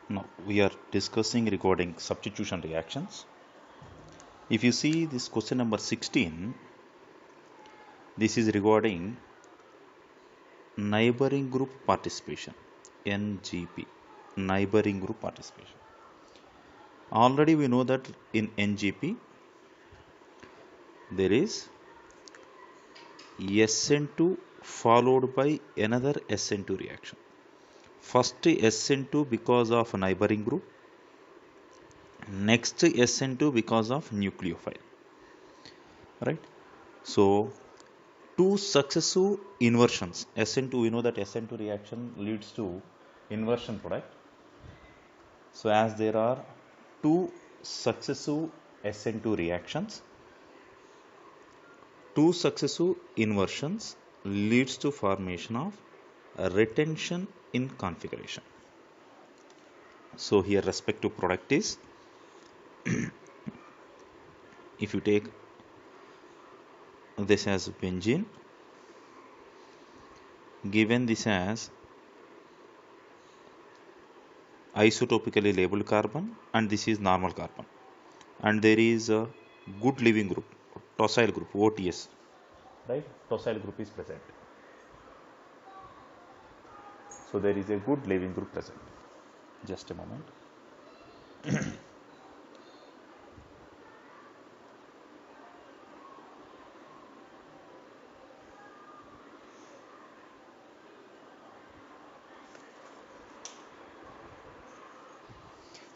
Now we are discussing regarding substitution reactions. If you see this question number 16, this is regarding neighboring group participation, NGP, neighboring group participation. Already we know that in NGP there is SN2 followed by another SN2 reaction. First SN2 because of neighboring group, next SN2 because of nucleophile, right? So two successive inversions, SN2, we know that SN2 reaction leads to inversion product. So as there are two successive SN2 reactions, two successive inversions leads to formation of a retention in configuration. So here respective product is, if you take this as benzene, given this as isotopically labeled carbon and this is normal carbon, and there is a good leaving group, tosyl group, OTS, right? Tosyl group is present. So there is a good leaving group present. Just a moment.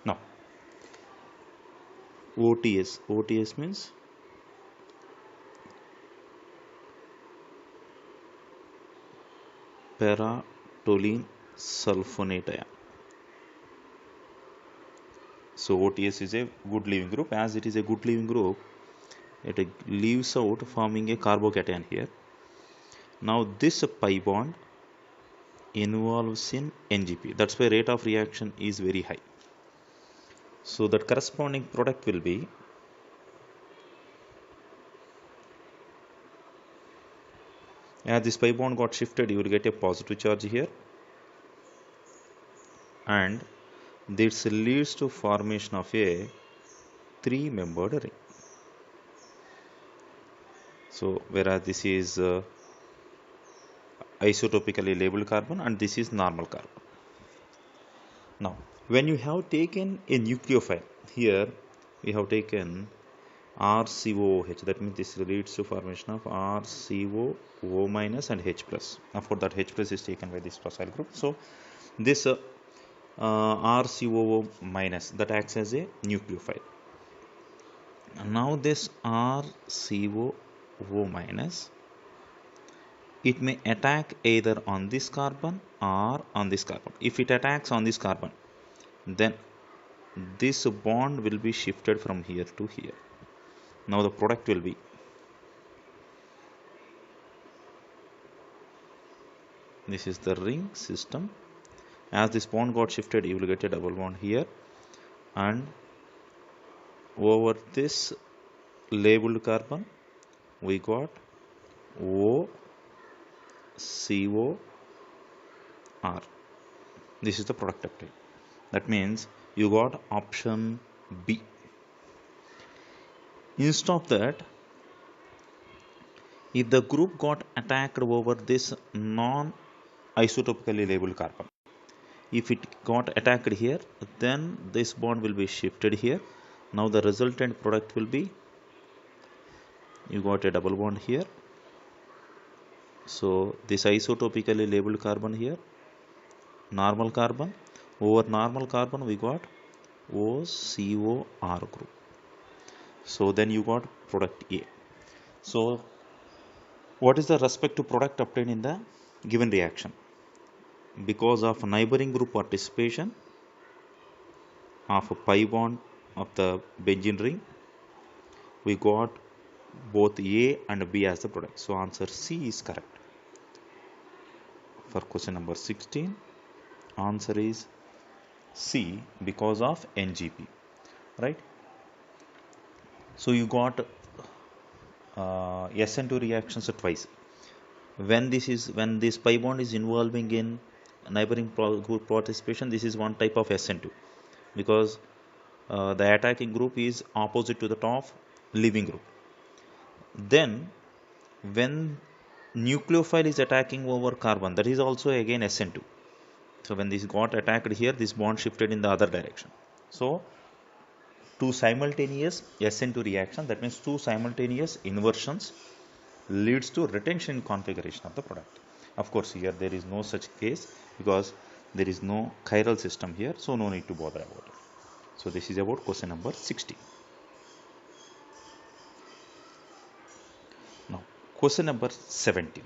Now OTS means para-toluene sulfonate ion. So OTS is a good leaving group. As it is a good leaving group, it leaves out forming a carbocation here. Now this pi bond involves in NGP. That's why rate of reaction is very high. So that corresponding product will be as this pi bond got shifted, you will get a positive charge here, and this leads to formation of a three-membered ring. So whereas this is isotopically labeled carbon and this is normal carbon. Now when you have taken a nucleophile, here we have taken RCOOH, that means this leads to formation of RCOO minus and H plus. Of course that H plus is taken by this tosyl group. So this RCOO minus that acts as a nucleophile. Now this RCOO minus, it may attack either on this carbon or on this carbon. If it attacks on this carbon, then this bond will be shifted from here to here. Now the product will be this is the ring system. As this bond got shifted, you will get a double bond here, and over this labeled carbon we got OCOR. This is the product obtained. That means you got option B. Instead of that, if the group got attacked over this non-isotopically labeled carbon, if it got attacked here, then this bond will be shifted here. Now the resultant product will be, you got a double bond here. So this isotopically labeled carbon here, normal carbon, over normal carbon we got OCOR group. So then you got product A. So what is the respective product obtained in the given reaction? Because of neighboring group participation of a pi bond of the benzene ring, we got both A and B as the product. So answer C is correct. For question number 16, answer is C because of NGP, right? So you got SN2 reactions twice. When this pi bond is involving in neighboring group participation, this is one type of SN2, because the attacking group is opposite to the top leaving group. Then when nucleophile is attacking over carbon, that is also again SN2. So when this got attacked here, this bond shifted in the other direction. So two simultaneous SN2 reaction, that means two simultaneous inversions, leads to retention configuration of the product. Of course, here there is no such case because there is no chiral system here, so no need to bother about it. So this is about question number 60. Now question number 17.